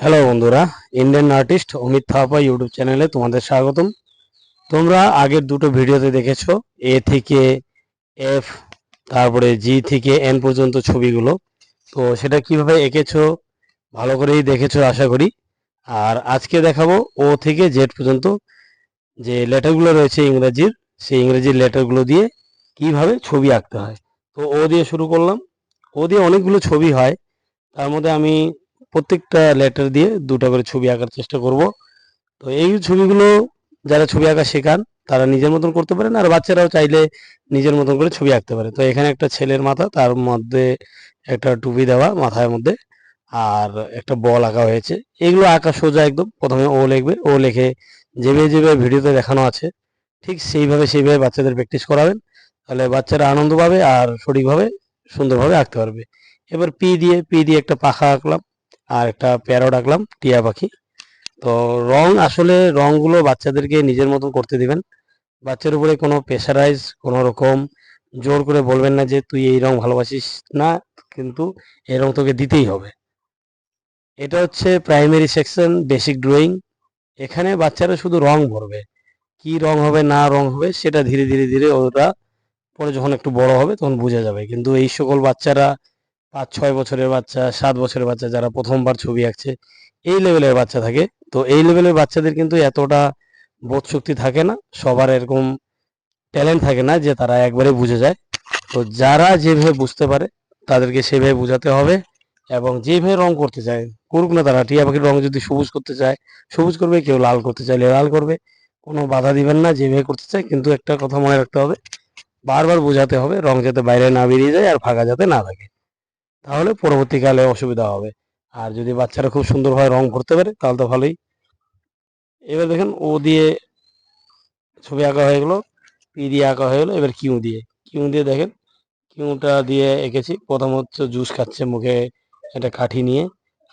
Hello বন্ধুরা, Indian artist Amit Thapa YouTube চ্যানেলে তোমাদের স্বাগতম। তোমরা আগের দুটো ভিডিওতে দেখেছো এ থেকে এফ, তারপরে জি থেকে এন পর্যন্ত ছবিগুলো। তো সেটা কিভাবে এঁকেছো ভালো করেই দেখেছো আশা করি। আর আজকে দেখাবো ও থেকে জেড পর্যন্ত যে লেটারগুলো রয়েছে ইংরেজির, সেই ইংরেজির লেটারগুলো দিয়ে কিভাবে ছবি আঁকতে হয়। তো ও দিয়ে শুরু করলাম। ও দিয়ে অনেকগুলো ছবি হয়, তার মধ্যে আমি প্রত্যেকটা লেটার দিয়ে দুটো করে ছবি আঁকার চেষ্টা করব। তো এই ছবিগুলো যারা ছবি আঁকা শেখান তারা নিজের মতন করতে পারেন, আর বাচ্চারাও চাইলে নিজের মতন করে ছবি আঁকতে পারে। তো এখানে একটা ছেলের মাথা, তার মধ্যে একটা টুপি দেওয়া মাথার মধ্যে, আর একটা বল আঁকা হয়েছে। এগুলো আঁকা সোজা একদম। প্রথমে ও লিখবে, ও লিখে যেভাবে যেভাবে ভিডিওতে দেখানো আছে ঠিক সেইভাবে বাচ্চাদের প্র্যাকটিস করাবেন, তাহলে বাচ্চারা আনন্দ পাবে আর সঠিকভাবে সুন্দরভাবে আঁকতে পারবে। এবার পি দিয়ে একটা পাখা আঁকলাম, আর একটা প্যারট আঁকলাম, টিয়া পাখি। তো রংগুলো বাচ্চাদেরকে নিজের মতন করতে দিবেন। বাচ্চার উপরে কোনো প্রেশারাইজ, কোনো রকম জোর করে বলবেন না যে তুই এই রং ভালোবাসিস না, কিন্তু এই রং তোকে দিতেই হবে। এটা হচ্ছে প্রাইমারি সেকশন, বেসিক ড্রয়িং। এখানে বাচ্চারা শুধু রং ভরবে, কি রং হবে না রং হবে সেটা ধীরে ধীরে ধীরে ওরা পরে যখন একটু বড় হবে তখন বোঝা যাবে। কিন্তু এই সকল বাচ্চারা 5-6 বছরের বাচ্চা, 7 বছরের বাচ্চা, যারা প্রথমবার ছবি আঁকছে, এই লেভেলের বাচ্চা থাকে। তো এই লেভেলের বাচ্চাদের কিন্তু এতটা বোধশক্তি থাকে না, সবার এরকম ট্যালেন্ট থাকে না যে তারা একবারে বুঝে যায়। তো যারা যেভাবে বুঝতে পারে তাদেরকে সেভাবে বোঝাতে হবে, এবং যেভাবে রং করতে চায় করুক না। তারা টিয়া পাখির রং যদি সবুজ করতে চায় সবুজ করবে, কেউ লাল করতে চাইলে লাল করবে, কোনো বাধা দিবেন না যেভাবে করতে চায়। কিন্তু একটা কথা মনে রাখতে হবে, বারবার বোঝাতে হবে রং যাতে বাইরে না বেরিয়ে যায় আর ফাঁকা যাতে না থাকে, তাহলে পরবর্তীকালে অসুবিধা হবে। আর যদি বাচ্চারা খুব সুন্দরভাবে রং ভরতে পারে তাহলে তো ভালোই। এবার দেখেন ও দিয়ে ছবি আঁকা হয়ে গেলো, পি দিয়ে আঁকা হয়ে গেলো। এবার কিউ দিয়ে দেখেন, কিউটা দিয়ে এঁকেছি। প্রথম হচ্ছে জুস খাচ্ছে মুখে একটা কাঠি নিয়ে,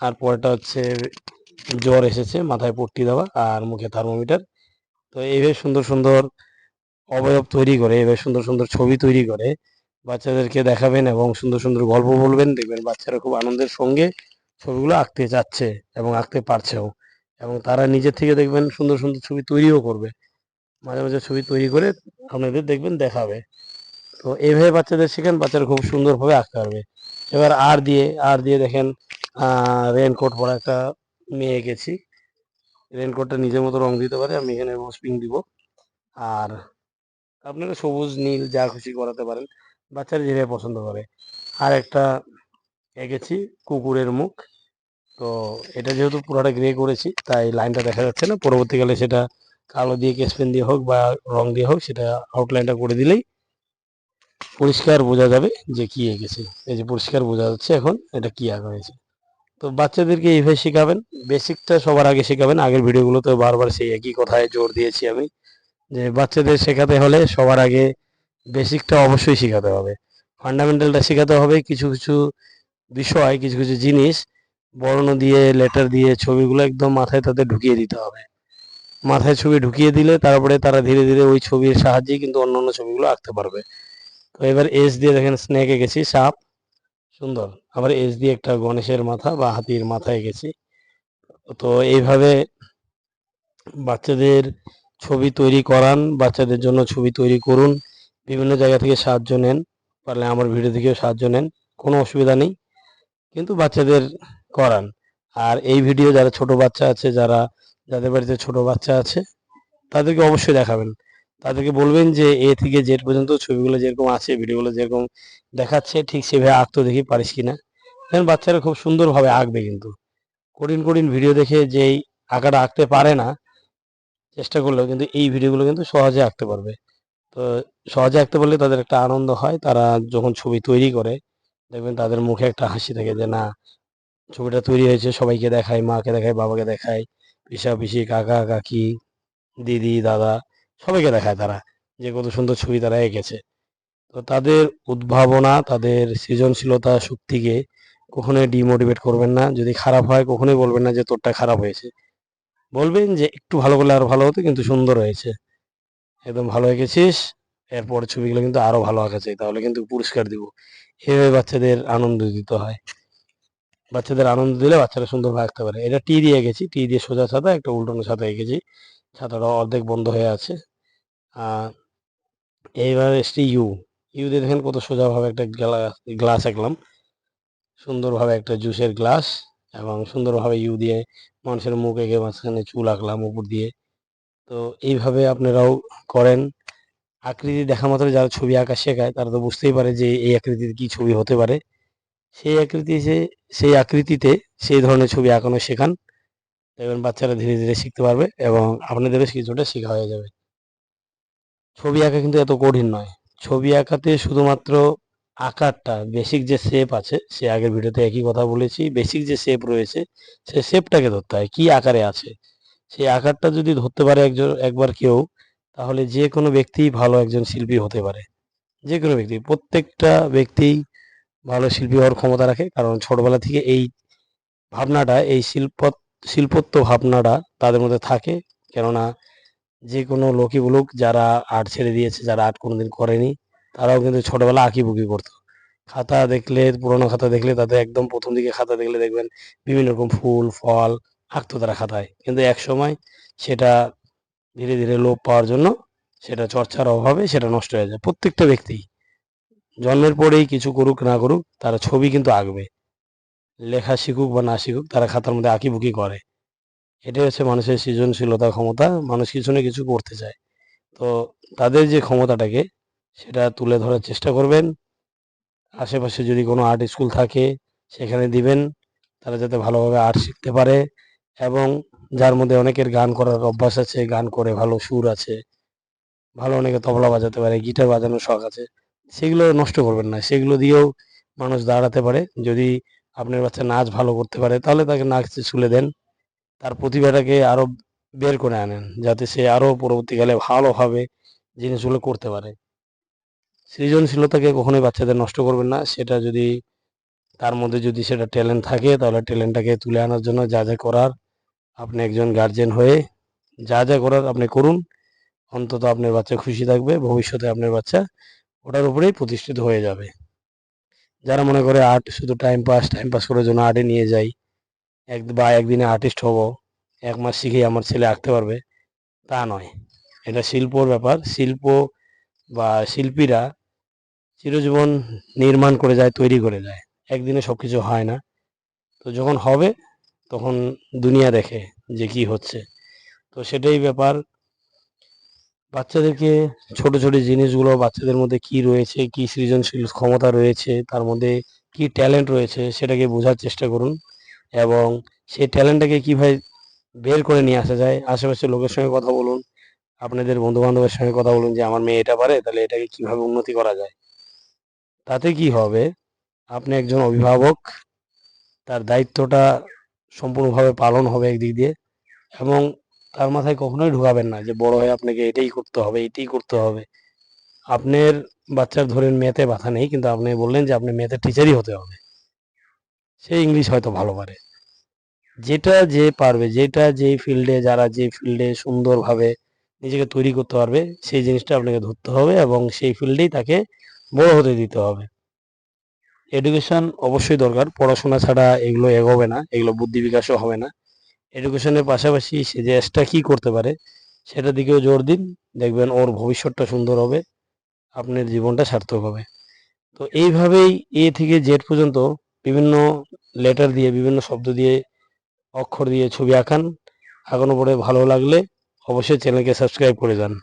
আর পরেরটা হচ্ছে জ্বর এসেছে, মাথায় পট্টি দেওয়া আর মুখে থার্মোমিটার। তো এইভাবে সুন্দর সুন্দর অবয়ব তৈরি করে, এভাবে সুন্দর সুন্দর ছবি তৈরি করে বাচ্চাদেরকে দেখাবেন এবং সুন্দর সুন্দর গল্প বলবেন। দেখবেন বাচ্চারা খুব আনন্দের সঙ্গে ছবিগুলো আঁকতে চাচ্ছে এবং আঁকতে পারছেও, এবং তারা নিজের থেকে দেখবেন সুন্দর সুন্দর ছবি তৈরিও করবে। মাঝে মাঝে ছবি তৈরি করে আপনাদের দেখবেন দেখাবে। তো এইভাবে বাচ্চাদের শেখান, বাচ্চারা খুব সুন্দরভাবে আঁকতে পারবে। এবার আর দিয়ে দেখেন রেনকোট পরা একটা মেয়ে এঁকেছি। রেনকোটটা নিজের মতো রং দিতে পারে, আমি এখানে রোজ পিঙ্ক দিব। আর আপনারা সবুজ নীল যা খুশি করাতে পারেন, বাচ্চারা যেভাবে পছন্দ করে। আর একটা এঁকেছি কুকুরের মুখ। তো এটা যেহেতু পুরোটা গ্রে করেছি তাই লাইনটা দেখা যাচ্ছে না, পরবর্তীকালে সেটা কালো দিয়ে স্কেচ পেন দিয়ে হোক বা রং দিয়ে হোক সেটা আউটলাইনটা করে দিলেই পরিষ্কার বোঝা যাবে যে কি এঁকেছি। এই যে পরিষ্কার বোঝা যাচ্ছে এখন এটা কি আঁকা হয়েছে। তো বাচ্চাদেরকে এইভাবে শেখাবেন। বেসিকটা সবার আগে শেখাবেন। আগের ভিডিওগুলোতে বারবার সেই একই কথায় জোর দিয়েছি আমি, যে বাচ্চাদের শেখাতে হলে সবার আগে বেসিকটা অবশ্যই শেখাতে হবে, ফান্ডামেন্টালটা শেখাতে হবে। কিছু কিছু বিষয়, কিছু কিছু জিনিস বর্ণ দিয়ে, লেটার দিয়ে ছবিগুলো একদম মাথায় তাদের ঢুকিয়ে দিতে হবে। মাথায় ছবি ঢুকিয়ে দিলে তারপরে তারা ধীরে ধীরে ওই ছবির সাহায্যেই কিন্তু অন্যান্য ছবিগুলো আঁকতে পারবে। তো এবার এস দিয়ে দেখেন স্নেক এঁকেছি, সাপ, সুন্দর। আবার এস দিয়ে একটা গণেশের মাথা বা হাতির মাথা এঁকেছি। তো এইভাবে বাচ্চাদের ছবি তৈরি করান, বাচ্চাদের জন্য ছবি তৈরি করুন। বিভিন্ন জায়গা থেকে সাহায্য নেন, পারলে আমার ভিডিও থেকেও সাহায্য নেন, কোনো অসুবিধা নেই। কিন্তু বাচ্চাদের করান। আর এই ভিডিও যারা ছোট বাচ্চা আছে, যাদের বাড়িতে ছোট বাচ্চা আছে তাদেরকে অবশ্যই দেখাবেন। তাদেরকে বলবেন যে এ থেকে জেড পর্যন্ত ছবিগুলো যেরকম আছে, ভিডিওগুলো যেরকম দেখাচ্ছে ঠিক সেভাবে আঁকতে দেখি পারিস কিনা। দেখেন বাচ্চারা খুব সুন্দরভাবে আঁকবে। কিন্তু কঠিন কঠিন ভিডিও দেখে যেই আঁকাটা আঁকতে পারে না, চেষ্টা করলেও কিন্তু এই ভিডিওগুলো কিন্তু সহজে আঁকতে পারবে। তো সহজে আঁকতে পারলে তাদের একটা আনন্দ হয়, তারা যখন ছবি তৈরি করে দেখবেন তাদের মুখে একটা হাসি থাকে যে না, ছবিটা তৈরি হয়েছে, সবাইকে দেখায়, মাকে দেখায়, বাবাকে দেখায়, পিসা পিসি, কাকা কাকি, দিদি দাদা, সবাইকে দেখায় তারা যে কত সুন্দর ছবি তারা এঁকেছে। তো তাদের উদ্ভাবনা, তাদের সৃজনশীলতা শক্তিকে কখনোই ডিমোটিভেট করবেন না। যদি খারাপ হয় কখনোই বলবেন না যে তোরটা খারাপ হয়েছে, বলবেন যে একটু ভালো করলে আরো ভালো হতো, কিন্তু সুন্দর হয়েছে, একদম ভালো এঁকেছিস, এরপর ছবিগুলো কিন্তু আরো ভালো আঁকা চাই, তাহলে কিন্তু পুরস্কার দিব। এভাবে বাচ্চাদের আনন্দ দিতে হয়। বাচ্চাদের আনন্দ দিলে বাচ্চারা সুন্দরভাবে আঁকতে পারে। এটা টি দিয়ে এঁকেছি, টি দিয়ে সোজা ছাতা, একটা উল্টানো ছাতা এঁকেছি। ছাতাটা অর্ধেক বন্ধ হয়ে আছে। এইবার এসছি ইউ। ইউ দিয়ে দেখেন কত সোজাভাবে একটা গ্লাস আঁকলাম, সুন্দরভাবে একটা জুসের গ্লাস, এবং সুন্দরভাবে ইউ দিয়ে মানুষের মুখ এঁকে মাঝখানে চুল আঁকলাম উপর দিয়ে। তো এইভাবে আপনারাও করেন। আকৃতি দেখা মাত্র যারা ছবি আঁকা শেখায় তারা তো বুঝতেই পারে যে এই আকৃতিতে কি ছবি হতে পারে। সেই আকৃতিতে সেই ধরনের ছবি আঁকানো শেখান, দেখবেন বাচ্চারা ধীরে ধীরে শিখতে পারবে এবং আপনাদেরও কিছুটা শেখা হয়ে যাবে। ছবি আঁকা কিন্তু এত কঠিন নয়। ছবি আঁকাতে শুধুমাত্র আকারটা, বেসিক যে শেপ আছে, সে আগের ভিডিওতে একই কথা বলেছি, বেসিক যে শেপ রয়েছে সে শেপটাকে ধরতে হয়, কি আকারে আছে সেই আকারটা যদি ধরতে পারে একবার কেউ, তাহলে যে কোনো ব্যক্তি ভালো একজন শিল্পী হতে পারে। যে কোনো ব্যক্তি, প্রত্যেকটা ব্যক্তি ভালো শিল্পী হওয়ার ক্ষমতা রাখে, কারণ ছোটবেলা থেকে এই ভাবনাটা, এই শিল্পত্ব ভাবনাটা তাদের মধ্যে থাকে। কেননা যে কোনো লোকই বলুক, যারা আর্ট ছেড়ে দিয়েছে, যারা আর্ট কোনোদিন করেনি, তারাও কিন্তু ছোটবেলা আঁকিবুকি করতো। খাতা দেখলে, পুরোনো খাতা দেখলে, তাদের একদম প্রথম দিকে খাতা দেখলে দেখবেন বিভিন্ন রকম ফুল ফল আঁকতো তারা খাতায়, কিন্তু এক সময় সেটা ধীরে ধীরে লোপ পাওয়ার জন্য, সেটা চর্চার অভাবে সেটা নষ্ট হয়ে যায়। প্রত্যেকটা ব্যক্তি জন্মের পরেই কিছু করুক না করুক, তারা ছবি কিন্তু আঁকবে। লেখা শিখুক বা না শিখুক, তারা খাতার মধ্যে আঁকিবুকি করে। এটাই হচ্ছে মানুষের সৃজনশীলতা ক্ষমতা। মানুষ কিছু না কিছু করতে চায়। তো তাদের যে ক্ষমতাটাকে, সেটা তুলে ধরার চেষ্টা করবেন। আশেপাশে যদি কোনো আর্ট স্কুল থাকে সেখানে দিবেন, তারা যাতে ভালোভাবে আর্ট শিখতে পারে। এবং যার মধ্যে অনেকের গান করার অভ্যাস আছে, গান করে ভালো সুর আছে, ভালো অনেকে তবলা বাজাতে পারে, গিটার বাজানোর শখ আছে, সেগুলো নষ্ট করবেন না। সেগুলো দিয়েও মানুষ দাঁড়াতে পারে। যদি আপনার বাচ্চা নাচ ভালো করতে পারে, তাহলে তাকে নাচ ছুলে দেন, তার প্রতিভাটাকে আরো বের করে আনেন, যাতে সে আরো পরবর্তীকালে ভালোভাবে জিনিসগুলো করতে পারে। সৃজনশীলতাকে কখনোই বাচ্চাদের নষ্ট করবেন না। সেটা যদি তার মধ্যে যদি সেটা ট্যালেন্ট থাকে, তাহলে ট্যালেন্টটাকে তুলে আনার জন্য যা যা করার, আপনি একজন গার্জেন হয়ে যা যা করার আপনি করুন। অন্তত আপনার বাচ্চা খুশি থাকবে, ভবিষ্যতে আপনার বাচ্চা ওটার উপরেই প্রতিষ্ঠিত হয়ে যাবে। যারা মনে করে আর্ট শুধু টাইম পাস করার জন্য আর্টে নিয়ে যাই, একদিনে আর্টিস্ট হব, 1 মাস শিখেই আমার ছেলে আঁকতে পারবে, তা নয়। এটা শিল্পর ব্যাপার। শিল্প বা শিল্পীরা চিরজীবন নির্মাণ করে যায়, তৈরি করে যায়, একদিনে সবকিছু হয় না। তো যখন হবে তখন দুনিয়া দেখে যে কি হচ্ছে। তো সেটাই ব্যাপার। বাচ্চাদেরকে ছোট ছোট জিনিসগুলো, বাচ্চাদের মধ্যে কি রয়েছে, কি সৃজনশীল ক্ষমতা রয়েছে, তার মধ্যে কি ট্যালেন্ট রয়েছে, সেটাকে বোঝার চেষ্টা করুন। এবং সেই ট্যালেন্টটাকে কীভাবে বের করে নিয়ে আসা যায়, আশেপাশের লোকের সঙ্গে কথা বলুন, আপনাদের বন্ধু বান্ধবের সঙ্গে কথা বলুন যে আমার মেয়ে এটা পারে, তাহলে এটাকে কীভাবে উন্নতি করা যায়। তাতে কি হবে, আপনি একজন অভিভাবক, তার দায়িত্বটা সম্পূর্ণভাবে পালন হবে একদিক দিয়ে। এবং তার মাথায় কখনোই ঢোকাবেন না যে বড় হয়ে আপনাকে এটাই করতে হবে, এটাই করতে হবে। আপনার বাচ্চার ধরেন ম্যাথে ব্যথা নেই, কিন্তু আপনি বললেন যে আপনি ম্যাথের টিচারই হতে হবে। সে ইংলিশ হয়তো ভালো পারে। যেটা যে পারবে, যেটা যেই ফিল্ডে, যারা যে ফিল্ডে সুন্দরভাবে নিজেকে তৈরি করতে পারবে, সেই জিনিসটা আপনাকে ধরতে হবে এবং সেই ফিল্ডেই তাকে বড় হতে দিতে হবে। এডুকেশন অবশ্যই দরকার। পড়াশোনা ছাড়া এগুলো এগোবে না, এগুলো বুদ্ধি বিকাশও হবে না। এডুকেশনের পাশাপাশি সে যে এক্সট্রা কী করতে পারে সেটার দিকেও জোর দিন। দেখবেন ওর ভবিষ্যৎটা সুন্দর হবে, আপনার জীবনটা সার্থক হবে। তো এইভাবেই এ থেকে জেড পর্যন্ত বিভিন্ন লেটার দিয়ে, বিভিন্ন শব্দ দিয়ে, অক্ষর দিয়ে ছবি আঁকান। আঁকানো পরে ভালো লাগলে অবশ্যই চ্যানেলকে সাবস্ক্রাইব করে যান।